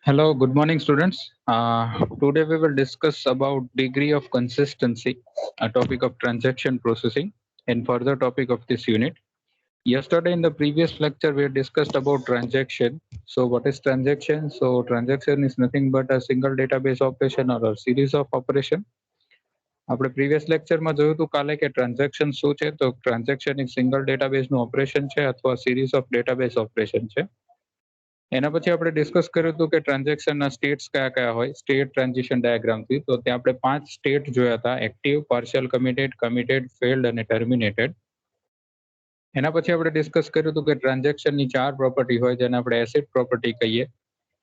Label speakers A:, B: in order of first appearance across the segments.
A: Hello, good morning, students. Today we will discuss about degree of consistency, a topic of transaction processing, and further topic of this unit. Yesterday in the previous lecture we discussed about transaction. So what is transaction? So transaction is nothing but a single database operation or a series of operation. આપણે previous લેક્ચરમાં જોયું હતું કાલે કે transaction શું છે તો transaction એક સિંગલ ડેટાબેઝનું ઓપરેશન છે અથવા સિરીઝ ઓફ ડેટાબેઝ ઓપરેશન છે. એના પછી આપણે ડિસ્કસ કર્યું હતું કે ટ્રાન્ઝેક્શનના સ્ટેટ્સ કયા કયા હોય સ્ટેટ ટ્રાન્ઝિશન ડાયાગ્રામથી. તો ત્યાં આપણે 5 સ્ટેટ જોયા હતા: એક્ટિવ, પાર્શિયલ કમિટેડ, ફેલ્ડ અને ટર્મિનેટેડ. એના પછી આપણે ડિસ્કસ કર્યું હતું કે ટ્રાન્ઝેક્શનની 4 પ્રોપર્ટી હોય જેને આપણે એસિડ પ્રોપર્ટી કહીએ.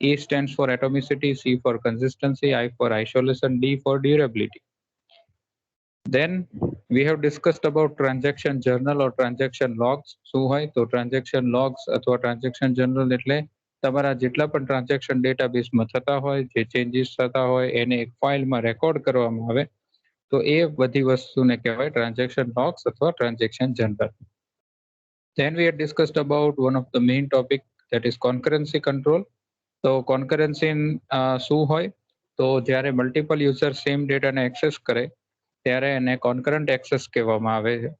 A: E stands for atomicity, C for consistency, I for isolation, D for durability. Then we have discussed about transaction journal or transaction logs. શું હોય તો transaction logs અથવા transaction journal એટલે તમારા જેટલા પણ ટ્રાન્ઝેક્શન ડેટાબેઝમાં થતા હોય, જે ચેન્જીસ થતા હોય એને એક ફાઇલમાં રેકોર્ડ કરવામાં આવે તો એ બધી વસ્તુને કહેવાય ટ્રાન્ઝેક્શન લોગ્સ અથવા transaction general. Then we had discussed about one of the main topic, that is concurrency control. તો concurrency શું હોય તો જ્યારે મલ્ટિપલ યુઝર સેમ ડેટાને એક્સેસ કરે ત્યારે એને કોન્કરન્ટ એક્સેસ કહેવામાં આવે છે.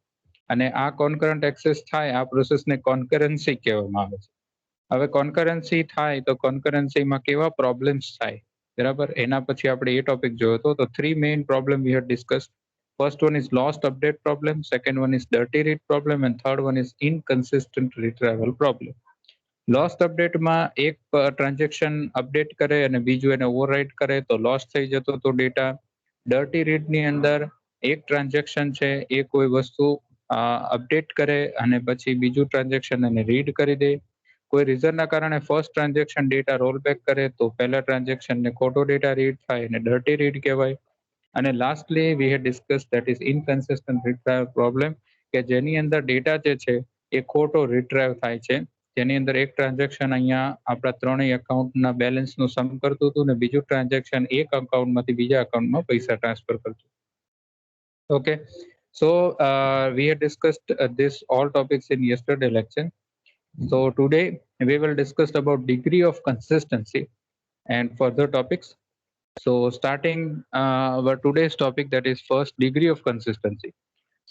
A: અને આ કોન્કરન્ટ એક્સેસ થાય આ પ્રોસેસને કોન્કરન્સી કહેવામાં આવે છે. હવે કોન્કરન્સી થાય તો કોન્કરન્સીમાં કેવા પ્રોબ્લેમ્સ થાય બરાબર, એના પછી આપણે એ ટોપિક જોયો હતો. તો 3 main problem we had discussed. First one is lost update problem, second one is dirty read problem and third one is inconsistent retrieval problem. Lost અપડેટમાં એક ટ્રાન્ઝેક્શન અપડેટ કરે અને બીજું એને ઓવરરાઇટ કરે તો લોસ થઈ જતો તો ડેટા. ડર્ટી રીડની અંદર એક ટ્રાન્ઝેક્શન છે એ કોઈ વસ્તુ અપડેટ કરે અને પછી બીજું ટ્રાન્ઝેક્શન એને રીડ કરી દે. કોઈ રીઝનના કારણે first transaction data roll back કરે તો પહેલા ટ્રાન્ઝેક્શનને ખોટો ડેટા રીડ થાય અને ડર્ટી રીડ કહેવાય. અને lastly we had discuss that is inconsistent retrieve problem, કે જેની અંદર ડેટા જે છે એ ખોટો રિટ્રાઈવ થાય છે. જેની અંદર એક ટ્રાન્ઝેક્શન અહીંયા આપણા ત્રણેય એકાઉન્ટના બેલેન્સનું સમ કરતું હતું ને બીજું ટ્રાન્ઝેક્શન એક અકાઉન્ટમાંથી બીજા અકાઉન્ટમાં પૈસા ટ્રાન્સફર કરતું. Okay, so we had discussed this all topics in yesterday lecture. So today we will discuss about degree of consistency and further topics. So starting our today's topic, that is first degree of consistency.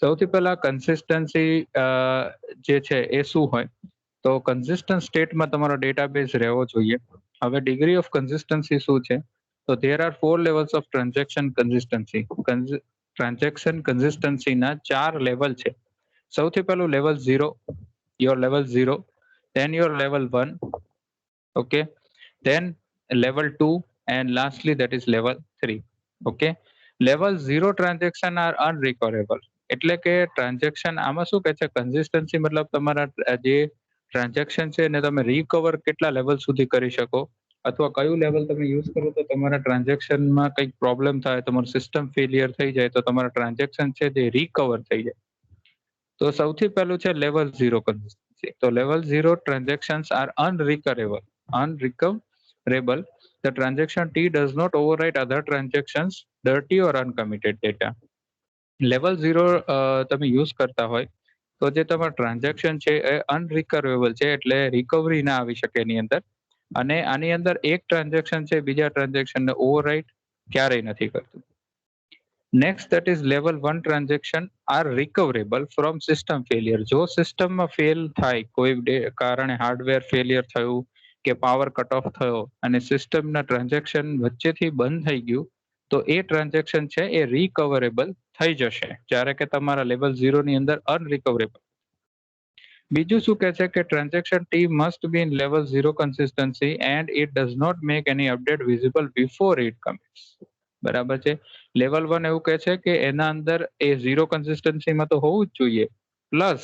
A: સૌથી પહેલા consistency જે છે એ શું હોય તો consistent સ્ટેટમાં તમારો database રહેવો જોઈએ. હવે ડિગ્રી ઓફ કન્સિસ્ટન્સી શું છે તો there are 4 levels of transaction consistency. Transaction કન્સિસ્ટન્સીના 4 લેવલ છે. સૌથી પહેલું level 0, your level 0, then your level 1, okay, then level 2 and lastly that is level 3. okay, level 0 transaction are unrecoverable. એટલે કે ટ્રાન્ઝેક્શન આમાં શું કહે છે કન્સિસ્ટન્સી મતલબ તમારા જે ટ્રાન્ઝેક્શન છે એને તમે રિકવર કેટલા લેવલ સુધી કરી શકો અથવા કયું લેવલ તમે યુઝ કરો તો તમારા ટ્રાન્ઝેક્શનમાં કંઈક પ્રોબ્લેમ થાય, તમારું સિસ્ટમ ફેલિયર થઈ જાય તો તમારા ટ્રાન્ઝેક્શન છે તે રિકવર થઈ જાય. તો સૌથી પહેલું છે લેવલ 0 કન્સિસ્ટન્સી. તો level 0 transactions are unrecoverable. The transaction T does not overwrite other transactions, dirty or uncommitted data. Level 0 તમે યુઝ કરતા હોય તો જે તમારું ટ્રાન્ઝેક્શન છે એ અનરિકવરેબલ છે, એટલે રિકવરી ના આવી શકે એની અંદર. અને આની અંદર એક ટ્રાન્ઝેક્શન છે બીજા ટ્રાન્ઝેક્શનને ઓવરરાઇટ ક્યારેય નથી કરતું. Next that is level 1 transaction are recoverable from system failure. જો સિસ્ટમમાં ફેલ થાય, કોઈ કારણે હાર્ડવેર ફેલિયર થયું કે પાવર કટ ઓફ થયો અને સિસ્ટમના ટ્રાન્ઝેક્શન વચ્ચેથી બંધ થઈ ગયું તો એ ટ્રાન્ઝેક્શન છે એ રિકવરેબલ થઈ જશે, જ્યારે કે તમારા લેવલ 0 ની અંદર અનરિકવરેબલ. બીજું શું કહે છે કે transaction T must be in level 0 consistency and it does not make any update visible before it commits. બરાબર છે. લેવલ 1 એવું કહે છે કે એના અંદર એ 0 કન્સિસ્ટન્સીમાં તો હોવું જ જોઈએ, પ્લસ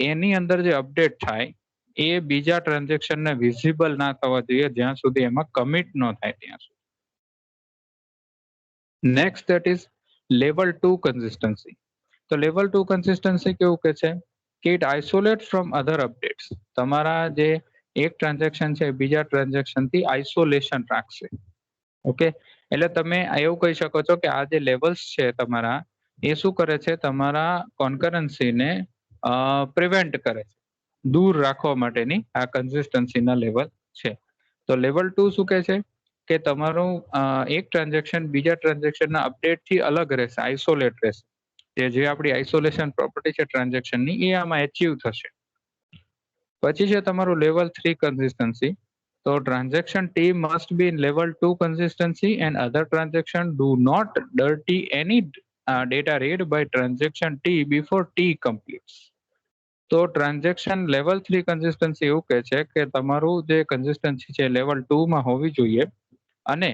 A: એની અંદર જે અપડેટ થાય એ બીજા ટ્રાન્ઝેક્શનને વિઝિબલ ના થવા જોઈએ જ્યાં સુધી એમાં કમિટ ન થાય ત્યાં સુધી. Next that is level 2 consistency. તો લેવલ 2 કન્સિસ્ટન્સી કેવું કે છે કે it isolate from other updates. તમારા જે એક ટ્રાન્ઝેક્શન છે બીજા ટ્રાન્ઝેક્શનથી આઇસોલેશન રાખશે. ઓકે, એટલે તમે એવું કહી શકો છો કે આ જે લેવલ્સ છે તમારા એ શું કરે છે તમારા કોન્કરન્સીને પ્રિવેન્ટ કરે છે, દૂર રાખવા માટેની આ કન્સિસ્ટન્સીના લેવલ છે. તો લેવલ 2 શું કહે છે કે તમારું એક ટ્રાન્ઝેક્શન બીજા ટ્રાન્ઝેક્શનના અપડેટથી અલગ રહેશે, આઇસોલેટ રહેશે. જે આપણી આઇસોલેશન પ્રોપર્ટી છે ટ્રાન્ઝેક્શનની એ આમાં એચીવ થશે. પછી છે તમારું લેવલ 3 કન્સિસ્ટન્સી. તો transaction T must be in level 2 consistency and other transaction do not dirty any data read by transaction T before T completes. તો ટ્રાન્ઝેક્શન લેવલ 3 કન્સિસ્ટન્સી એવું કહે છે કે તમારું જે કન્સિસ્ટન્સી છે લેવલ 2 માં હોવી જોઈએ અને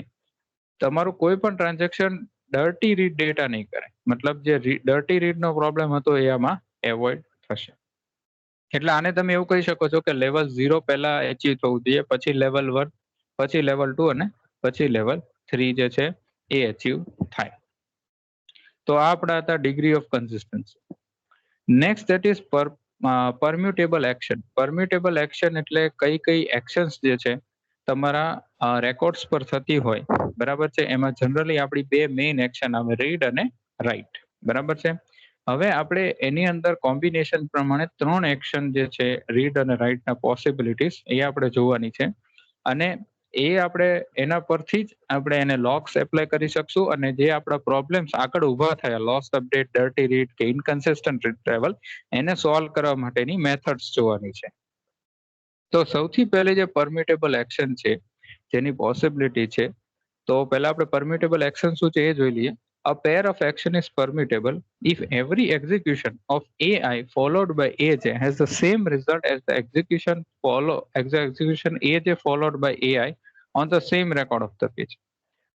A: તમારું કોઈ પણ ટ્રાન્ઝેક્શન ડર્ટી રીડ ડેટા નહીં કરે, મતલબ જે ડર્ટી રીડનો પ્રોબ્લેમ હતો એ આમાં એવોઇડ થશે. એટલે આને તમે એવું કહી શકો છો કે લેવલ 0 પહેલા એચીવ થવું જોઈએ, પછી લેવલ 1, પછી લેવલ 2 અને પછી લેવલ 3 જે છે એ એચીવ થાય. તો આ આપણા હતા degree of consistency. Next that is permutable action. Permutable action એટલે કઈ એક્શન્સ જે છે તમારા રેકોર્ડ્સ પર થતી હોય, બરાબર છે. એમાં જનરલી આપણી બે મેઇન એક્શન આવે, રીડ અને રાઇટ, બરાબર છે. હવે આપણે એની અંદર કોમ્બિનેશન પ્રમાણે 3 એક્શન જે છે રીડ અને રાઇટના પોસિબિલિટીઝ એ આપણે જોવાની છે અને એ આપણે એના પરથી જ આપણે એને લોક્સ એપ્લાય કરી શકશું અને જે આપણા પ્રોબ્લેમ્સ આગળ ઊભા થયા, લોસ્ટ અપડેટ, ડર્ટી રીડ કે ઇનકન્સિસ્ટન્ટ ટ્રેવલ, એને સોલ્વ કરવા માટેની મેથડ્સ જોવાની છે. તો સૌથી પહેલી જે પરમ્યુટેબલ એક્શન છે જેની પોસિબિલિટી છે, તો પહેલા આપણે પરમ્યુટેબલ એક્શન શું છે એ જોઈ લઈએ. A pair of action is permutable if every execution of AI followed by AJ has the same result as the execution AJ followed by AI on the same record of the page.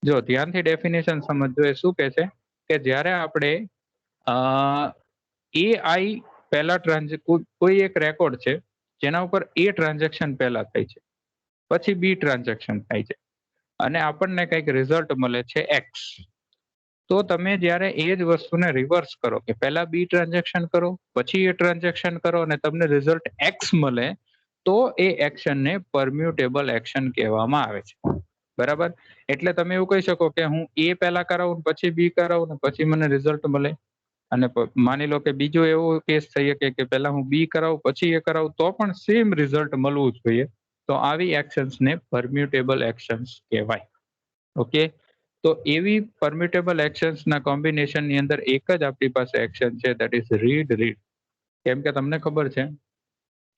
A: જો ધ્યાનથી definition સમજજો, એ શું કહે છે કે જ્યારે આપણે AI પહેલા કોઈ એક રેકોર્ડ છે જેના ઉપર એ ટ્રાન્ઝેક્શન પહેલા થાય છે, પછી બી ટ્રાન્ઝેક્શન થાય છે અને આપણને કંઈક રિઝલ્ટ મળે છે એક્સ. તો તમે જ્યારે એ જ વસ્તુને રિવર્સ કરો કે પહેલા બી ટ્રાન્ઝેક્શન કરો પછી એ ટ્રાન્ઝેક્શન કરો અને તમને રિઝલ્ટ એક્સ મળે, તો એ એક્શનને પરમ્યુટેબલ એક્શન કહેવામાં આવે છે, બરાબર. એટલે તમે એવું કહી શકો કે હું એ પહેલા કરાવું પછી બી કરાવું ને પછી મને રિઝલ્ટ મળે. અને માની લો કે બીજો એવો કેસ થઈ શકે કે પહેલા હું બી કરાવું પછી એ કરાવું તો પણ સેમ રિઝલ્ટ મળવું જોઈએ. તો આવી એક્શન્સને પરમ્યુટેબલ એક્શન્સ કહેવાય. ઓકે, તો એવી પરમ્યુટેબલ એક્શન્સના કોમ્બિનેશનની અંદર એક જ આપણી પાસે એક્શન છે, દેટ ઇઝ રીડ રીડ. કેમ કે તમને ખબર છે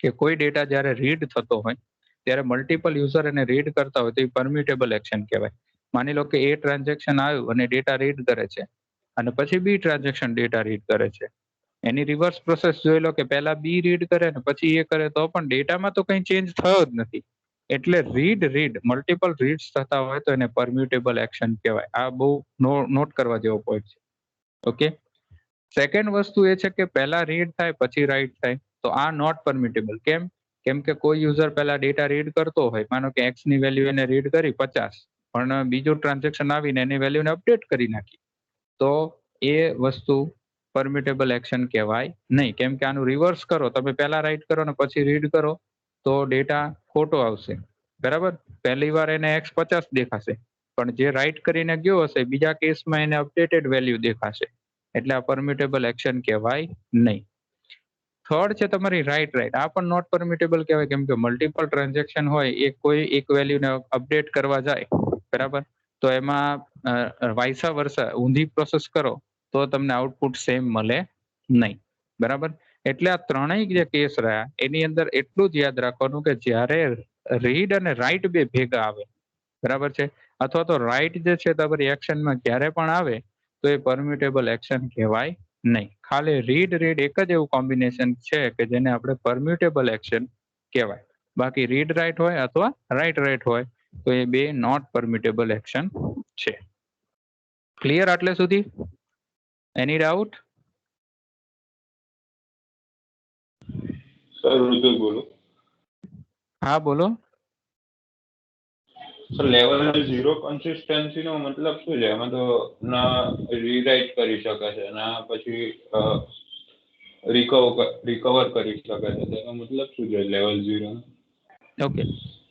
A: કે કોઈ ડેટા જ્યારે રીડ થતો હોય ત્યારે મલ્ટિપલ યુઝર એને રીડ કરતા હોય તો એ પરમ્યુટેબલ એક્શન કહેવાય. માની લો કે એ ટ્રાન્ઝેક્શન આવ્યું અને ડેટા રીડ કરે છે અને પછી બી ટ્રાન્ઝેક્શન ડેટા રીડ કરે છે. એની રિવર્સ પ્રોસેસ જોઈ લો કે પહેલા બી રીડ કરે ને પછી એ કરે તો પણ ડેટામાં તો કંઈ ચેન્જ થયો જ નથી. એટલે રીડ મલ્ટિપલ રીડ્સ થતા હોય તો એને પરમ્યુટેબલ એક્શન કહેવાય. આ બહુ નોટ કરવા જેવો પોઈન્ટ છે. ઓકે, સેકન્ડ વસ્તુ એ છે કે પહેલા રીડ થાય પછી રાઇટ થાય, તો આ નોટ પરમ્યુટેબલ. કેમ કે કોઈ યુઝર પહેલા ડેટા રીડ કરતો હોય, માનો કે એક્સ ની વેલ્યુ એને રીડ કરી 50, પણ બીજું ટ્રાન્ઝેક્શન આવીને એની વેલ્યુને અપડેટ કરી નાખી, તો એ વસ્તુ પરમ્યુટેબલ એક્શન કહેવાય નહીં. કેમ કે આનું રિવર્સ કરો, તમે પહેલા રાઇટ કરો ને પછી રીડ કરો તો ડેટા ખોટો આવશે, બરાબર. પહેલી વાર એને એક્સ 50 દેખાશે પણ જે રાઇટ કરીને ગયો હશે બીજા કેસમાં એને અપડેટેડ વેલ્યુ દેખાશે. એટલે આ પરમ્યુટેબલ એક્શન કહેવાય નહીં. થર્ડ છે તમારી રાઇટ. આ પણ નોટ પરમ્યુટેબલ કહેવાય કેમ કે મલ્ટિપલ ટ્રાન્ઝેક્શન હોય, એ કોઈ એક વેલ્યુને અપડેટ કરવા જાય, બરાબર, તો એમાં વાઇસા વર્સા ઊંધી પ્રોસેસ કરો તો તમને આઉટપુટ સેમ મળે નહીં, બરાબર. એટલે આ ત્રણેય જે કેસ રહ્યા એની અંદર એટલું જ યાદ રાખવાનું કે જ્યારે રીડ અને રાઇટ બે ભેગા આવે, બરાબર છે, અથવા તો રાઇટ જે છે તમારી એક્શનમાં ક્યારે પણ આવે તો એ પરમ્યુટેબલ એક્શન કહેવાય નહીં. ખાલી રીડ એક જ એવું કોમ્બિનેશન છે કે જેને આપણે પરમ્યુટેબલ એક્શન કહેવાય. બાકી રીડ રાઇટ હોય અથવા રાઇટ હોય તો એ બે નોટ પરમ્યુટેબલ એક્શન છે. ક્લિયર આટલે સુધી? એની ડાઉટ?
B: સર ઋતુ બોલો.
A: હા બોલો.
B: સર લેવલ 0 કન્સિસ્ટન્સી નો મતલબ શું છે? એમાં તો ના રીરાઇટ કરી શકે છે ના પછી રિકવર કરી શકે છે. એનો મતલબ શું છે લેવલ 0?
A: ઓકે,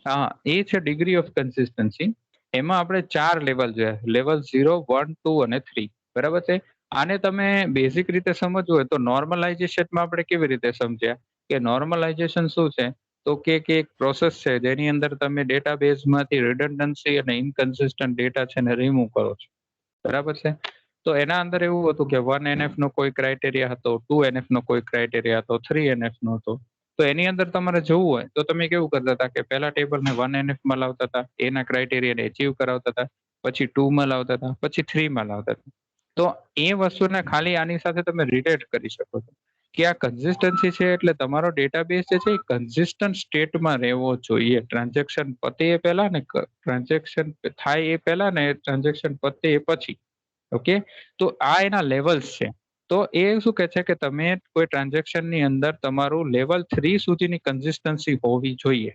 A: હા, એ છે ડિગ્રી ઓફ કન્સિસ્ટન્સી. એમાં આપણે 4 લેવલ જોયા, લેવલ 0, 1, 2 અને 3, બરાબર છે. આને તમે બેઝિક રીતે સમજવું હોય તો નોર્મલાઇઝેશનમાં આપણે કેવી રીતે સમજ્યા કે નોર્મલાઇઝેશન શું છે તો કે એક પ્રોસેસ છે જેની અંદર તમે ડેટાબેઝમાંથી રિડન્ડન્સી અને ઇનકન્સિસ્ટન્ટ ડેટા છે ને રિમૂવ કરો છો, બરાબર છે. તો એના અંદર એવું હતું કે 1NF નો કોઈ ક્રાઇટેરિયા હતો, 2NF નો કોઈ ક્રાઇટેરિયા હતો, 3NF નો હતો. તો એની અંદર તમારે જોવું હોય તો તમે કેવું કરતા હતા કે પહેલા ટેબલને 1NF માં લાવતા હતા, એના ક્રાઇટેરિયાને અચીવ કરાવતા હતા, પછી 2 માં લાવતા હતા, પછી 3 માં લાવતા હતા. તો એ વસ્તુને ખાલી આની સાથે તમે રિલેટ કરી શકો છો કે આ કન્સિસ્ટન્સી છે એટલે તમારો ડેટાબેઝ જે છે એ કન્સિસ્ટન્ટ સ્ટેટમાં રહેવો જોઈએ. ટ્રાન્ઝેક્શન પતે એ પહેલા ને ટ્રાન્ઝેક્શન થાય એ પહેલા ને ટ્રાન્ઝેક્શન પતે એ પછી. ઓકે, તો આ એના લેવલ્સ છે. તો એ શું કહે છે કે તમે કોઈ ટ્રાન્ઝેક્શનની અંદર તમારું લેવલ 3 સુધીની કન્સિસ્ટન્સી હોવી જોઈએ,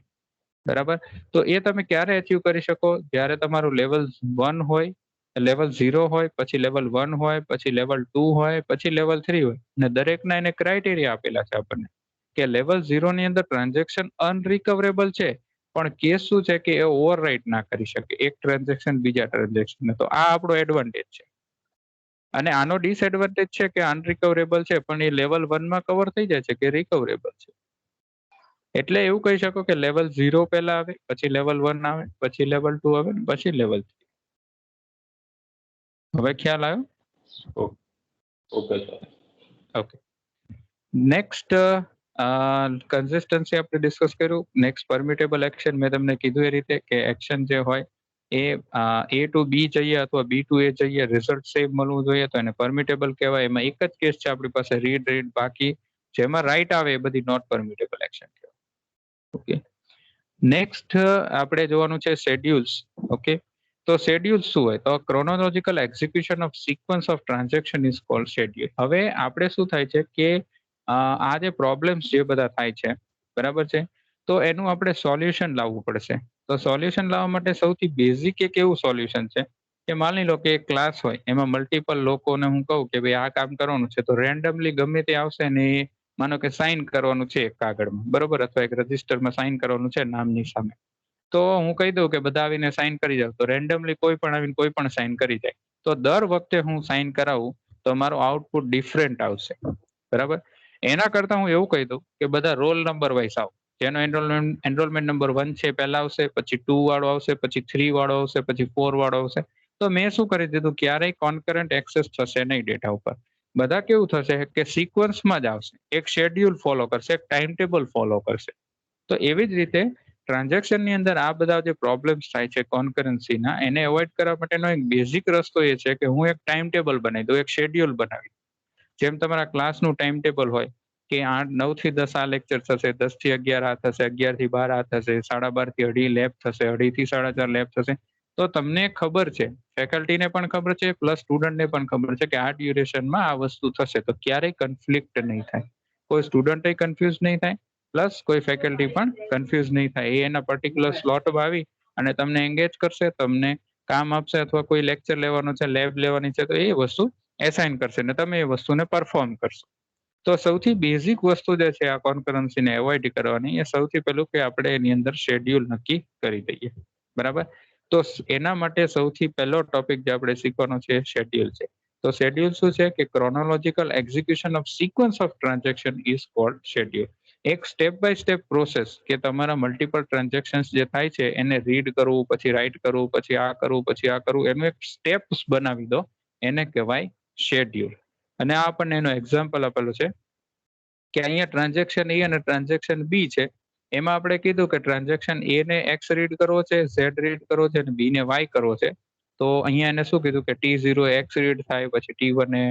A: બરાબર. તો એ તમે ક્યારે અચીવ કરી શકો? જ્યારે તમારું લેવલ 1 હોય, લેવલ 0 હોય, પછી લેવલ 1 હોય, પછી લેવલ 2 હોય, પછી લેવલ 3 હોય, ને દરેકના એને ક્રાઇટેરિયા આપેલા છે આપણને કે લેવલ 0 ની અંદર ટ્રાન્ઝેક્શન અનરિકવરેબલ છે, પણ કેસ શું છે કે એ ઓવરરાઇટ ના કરી શકે એક ટ્રાન્ઝેક્શન બીજા ટ્રાન્ઝેક્શનને. તો આ આપણો એડવાન્ટેજ છે. અને આનો ડિસએડવાન્ટેજ છે કે અનરિકવરેબલ છે, પણ એ લેવલ 1 માં કવર થઈ જાય છે કે રિકવરેબલ છે. એટલે એવું કહી શકો કે લેવલ 0 પહેલા આવે, પછી લેવલ 1 આવે, પછી લેવલ 2 આવે, પછી લેવલ 3. હવે ખ્યાલ આવ્યો?
B: Okay sir.
A: Okay, next consistency આપણે ડિસ્કસ કર્યું. નેક્સ્ટ પરમ્યુટેબલ એક્શન, મેં તમને કીધું એ રીતે કે એક્શન જે હોય એ A to B જઈએ અથવા B to A જઈએ, રિઝલ્ટ સેમ મળવું જોઈએ, તો એને પરમ્યુટેબલ કહેવાય. એમાં એક જ કેસ છે આપણી પાસે રીડ રીડ, બાકી જેમાં રાઈટ આવે એ બધી નોટ પરમ્યુટેબલ એક્શન કહેવાય. ઓકે, નેક્સ્ટ આપણે જોવાનું છે શેડ્યુલ્સ. ઓકે, તો શેડ્યુલ શું હોય? તો chronological execution of sequence of transaction is called schedule. હવે આપણે શું થાય છે કે આ જે પ્રોબ્લેમ્સ જે બધા થાય છે, બરાબર છે, તો એનું આપણે સોલ્યુશન લાવવું પડશે. તો સોલ્યુશન લાવવા માટે સૌથી બેઝિક એક એવું સોલ્યુશન છે કે માની લો કે એક ક્લાસ હોય, એમાં મલ્ટિપલ લોકોને હું કહું કે ભાઈ આ કામ કરવાનું છે, તો રેન્ડમલી ગમે તે આવશે ને એ માનો કે સાઇન કરવાનું છે એક કાગળમાં, બરોબર, અથવા એક રજિસ્ટરમાં સાઇન કરવાનું છે નામની સામે. તો હું કહી દઉં કે બધા આવીને સાઇન કરી જાવ, તો રેન્ડમલી કોઈ પણ આવીને કોઈ પણ સાઇન કરી જાય. તો દર વખતે હું સાઇન કરાવું તો મારું આઉટપુટ ડિફરન્ટ આવશે, બરાબર. એના કરતા હું એવું કહી દઉં કે બધા રોલ નંબર વાઇઝ આવો, જેનો એનરોલમેન્ટ નંબર 1 છે પહેલા આવશે, પછી 2 વાળો આવશે, પછી 3 વાળો આવશે, પછી 4 વાળો આવશે. તો મેં શું કરી દીધું, ક્યારેય કોન્કરન્ટ એક્સેસ થશે નહીં ડેટા ઉપર. બધા કેવું થશે કે સિક્વન્સમાં જ આવશે, એક શેડ્યુલ ફોલો કરશે, એક ટાઈમ ટેબલ ફોલો કરશે. તો એવી જ રીતે ટ્રાન્ઝેક્શનની અંદર આ બધા જે પ્રોબ્લેમ્સ થાય છે કોન્કરન્સીના, એને એવોઇડ કરવા માટેનો એક બેઝિક રસ્તો એ છે કે હું એક ટાઈમ ટેબલ બનાવી દઉં, એક શેડ્યુલ બનાવી. જેમ તમારા ક્લાસનું ટાઈમ ટેબલ હોય કે 9 થી 10 આ લેક્ચર થશે, 10 થી 11 આ થશે, 11 થી 12 આ થશે, 12:30 થી 2:30 લેબ થશે, 2:30 થી 4:30 લેબ થશે. તો તમને ખબર છે, ફેકલ્ટીને પણ ખબર છે, પ્લસ સ્ટુડન્ટને પણ ખબર છે કે આ ડ્યુરેશનમાં આ વસ્તુ થશે, તો ક્યારેય કન્ફ્લિક્ટ નહીં થાય, કોઈ સ્ટુડન્ટ કન્ફ્યુઝ નહીં થાય, પ્લસ કોઈ ફેકલ્ટી પણ કન્ફ્યુઝ નહીં થાય. એ એના પર્ટિક્યુલર સ્લોટમાં આવી અને તમને એંગેજ કરશે, તમને કામ આપશે, અથવા કોઈ લેક્ચર લેવાનો છે, લેબ લેવાની છે, તો એ વસ્તુ એસાઇન કરશે ને તમે એ વસ્તુને પરફોર્મ કરશો. તો સૌથી બેઝિક વસ્તુ જે છે આ કોન્કરન્સીને એવોઇડ કરવાની, એ સૌથી પહેલું કે આપણે એની અંદર શેડ્યુલ નક્કી કરી દઈએ, બરાબર. તો એના માટે સૌથી પહેલો ટોપિક જે આપણે શીખવાનો છે શેડ્યુલ છે. તો શેડ્યુલ શું છે કે chronological execution of sequence of transaction is called schedule. એક સ્ટેપ બાય સ્ટેપ પ્રોસેસ કે તમારા મલ્ટિપલ ટ્રાન્ઝેક્શન્સ જે થાય છે એને રીડ કરવું, પછી રાઈટ કરવું, પછી આ કરવું, પછી આ કરવું, એનું એક સ્ટેપ્સ બનાવી દો, એને કહેવાય શેડ્યુલ. અને આ આપણને એનો એક્ઝામ્પલ આપેલો છે કે અહીંયા ટ્રાન્ઝેક્શન એ અને ટ્રાન્ઝેક્શન બી છે. એમાં આપણે કીધું કે ટ્રાન્ઝેક્શન એ ને એક્સ રીડ કરવો છે, ઝેડ રીડ કરવો છે, અને બી ને વાય કરવો છે. તો અહીંયા એને શું કીધું કે T0 એક્સ રીડ થાય, પછી T1 એ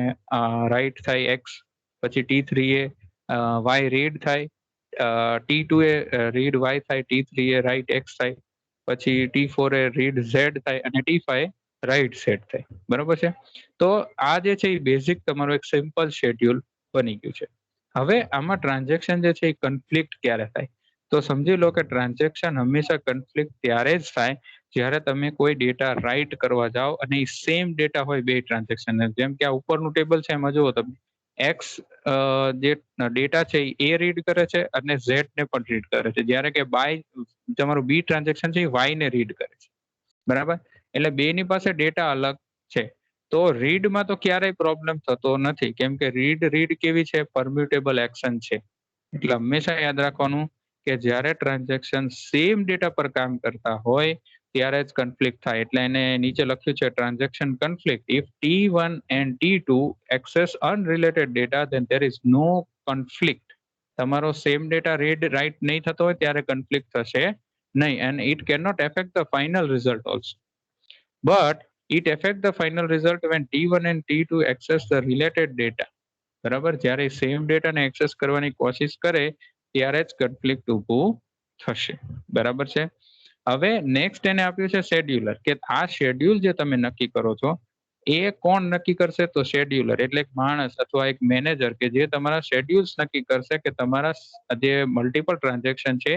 A: રાઈટ થાય એક્સ, પછી T3 એ વાય રીડ થાય, T2 એ રીડ વાય થાય, T3 એ રાઈટ એક્સ થાય, પછી T4 એ રીડ ઝેડ થાય, અને T5 એ રાઈટ ઝેડ થાય, બરોબર છે. તો આ જે છે એ બેઝિક તમારું એક સિમ્પલ શેડ્યુલ બની ગયું છે. હવે આમાં ટ્રાન્ઝેક્શન જે છે એ કન્ફ્લિક્ટ ક્યારે થાય? તો સમજી લો કે ટ્રાન્ઝેક્શન હંમેશા કન્ફ્લિક્ટ ત્યારે જ થાય જ્યારે તમે કોઈ ડેટા રાઈટ કરવા જાઓ અને એ સેમ ડેટા હોય બે ટ્રાન્ઝેક્શન. જેમ કે આ ઉપરનું ટેબલ છે એમાં જુઓ તમે, એક્સ જે ડેટા છે એ રીડ કરે છે અને ઝેડ ને પણ રીડ કરે છે, જ્યારે કે બાય તમારું બી ટ્રાન્ઝેક્શન છે એ વાય ને રીડ કરે છે, બરાબર. એટલે બેની પાસે ડેટા અલગ છે. તો રીડમાં તો ક્યારેય પ્રોબ્લેમ થતો નથી, કેમ કે રીડ કેવી છે, પરમ્યુટેબલ એક્શન છે. એટલે હંમેશા યાદ રાખવાનું કે જ્યારે ટ્રાન્ઝેક્શન સેમ ડેટા પર કામ કરતા હોય ત્યારે જ કન્ફ્લિક્ટ થાય. એટલે એને નીચે લખ્યું છે transaction conflict. If T1 and T2 access unrelated data, then there is no conflict. તમારો સેમ ડેટા રીડ રાઇટ નહીં થતો હોય ત્યારે કન્ફ્લિક્ટ થશે નહીં, and it cannot affect the final result also. But it affect the final result when T1 and T2 access the related data. બરાબર, જ્યારે same ડેટાને એક્સેસ કરવાની કોશિશ કરે ત્યારે જ કન્ફ્લિક્ટ ઊભું થશે. બરાબર છે. હવે નેક્સ્ટ એને આપ્યું છે શેડ્યુલર, કે આ શેડ્યુલ જે તમે નક્કી કરો છો એ કોણ નક્કી કરશે? તો શેડ્યુલર એટલે એક માણસ અથવા એક મેનેજર કે જે તમારા શેડ્યુલ્સ નક્કી કરશે કે તમારા જે મલ્ટિપલ ટ્રાન્ઝેક્શન છે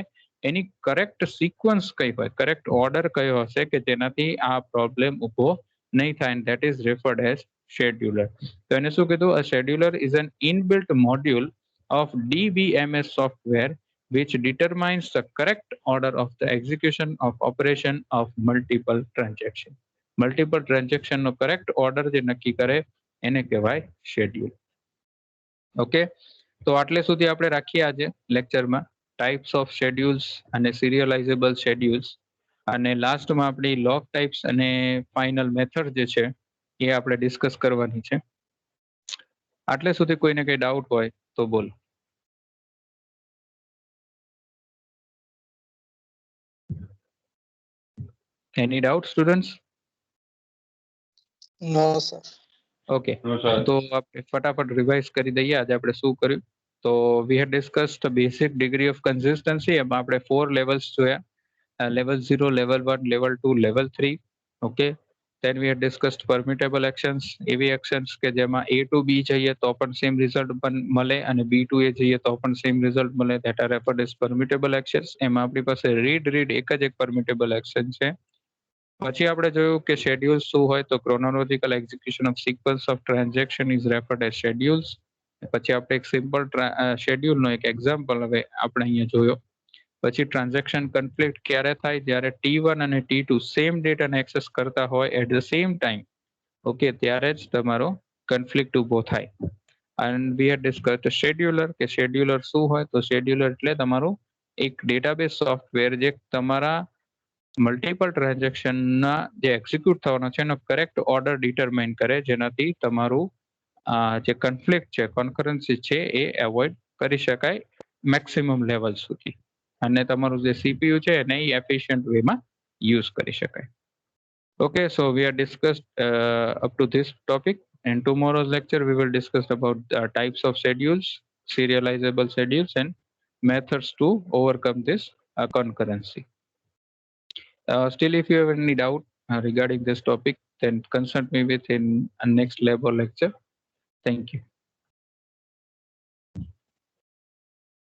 A: એની કરેક્ટ સિક્વન્સ કઈ હોય, કરેક્ટ ઓર્ડર કયો હશે કે જેનાથી આ પ્રોબ્લેમ ઊભો નહીં થાય, and that is referred as scheduler. તો એને શું કીધું? A scheduler is an inbuilt module of DBMS software which determines the correct order of the execution of operation of multiple transaction. Multiple transaction નો correct order જે નક્કી કરે એને કહેવાય શેડ્યુલ. ઓકે, તો આટલે સુધી આપણે રાખીએ આજે લેક્ચરમાં ટાઈપ્સ ઓફ શેડ્યુલ્સ અને સિરિયલાઇઝેબલ શેડ્યુલ્સ, અને લાસ્ટમાં આપણી લોગ ટાઈપ્સ અને ફાઇનલ મેથડ જે છે એ આપણે ડિસ્કસ કરવાની છે. આટલે સુધી કોઈને કઈ ડાઉટ હોય તો બોલો. Any doubt students?
C: No sir.
A: Okay,
B: No, sir.
A: તો આપણે ફટાફટ રિવાઇઝ કરી દઈએ આજે આપણે શું કર્યું. તો we had discussed basic degree of consistency. એમાં આપણે 4 લેવલ્સ જોયા, level 0, level 1, level 2, level 3. Okay, then we had discussed permutable actions, એવી actions કે જેમાં A to B જઈએ તો પણ સેમ રિઝલ્ટ મળે અને B to A જઈએ તો પણ સેમ રિઝલ્ટ મળે, that are referred as permutable actions. એમાં આપણી પાસે રીડ એક જ એક permutable action છે. પછી આપણે જોયું કે શેડ્યુલ્સ શું હોય, તો chronological execution of sequence of transaction is referred as schedules. પછી આપણે એક સિમ્પલ શેડ્યુલનો એક એક્ઝામ્પલ હવે આપણે અહીંયા જોયો. પછી ટ્રાન્ઝેક્શન કન્ફ્લિક્ટ ક્યારે થાય? જ્યારે T1 અને T2 સેમ ડેટાને એક્સેસ કરતા હોય at the same time, okay, ત્યારે જ તમારો કન્ફ્લિક્ટ ઊભો થાય. And we had discussed scheduler, કે શેડ્યુલર શું હોય? તો શેડ્યુલર એટલે તમારું એક ડેટાબેઝ સોફ્ટવેર જે તમારા મલ્ટિપલ ટ્રાન્ઝેક્શનના જે એક્ઝિક્યુટ થવાનો છે એનો કરેક્ટ ઓર્ડર ડિટરમાઇન કરે, જેનાથી તમારું જે કન્ફ્લિક્ટ છે, કોન્કરન્સી છે એ એવોઇડ કરી શકાય મેક્સિમમ લેવલ સુધી, અને તમારું જે સીપીયુ છે એને એફિશિયન્ટ વેમાં યુઝ કરી શકાય. Okay, so we have discussed up to this topic. In tomorrow's lecture, we will discuss about types of schedules, serializable schedules, and methods to overcome this concurrency. Still, if you have any doubt regarding this topic, then consult me with in next lab or lecture. Thank you.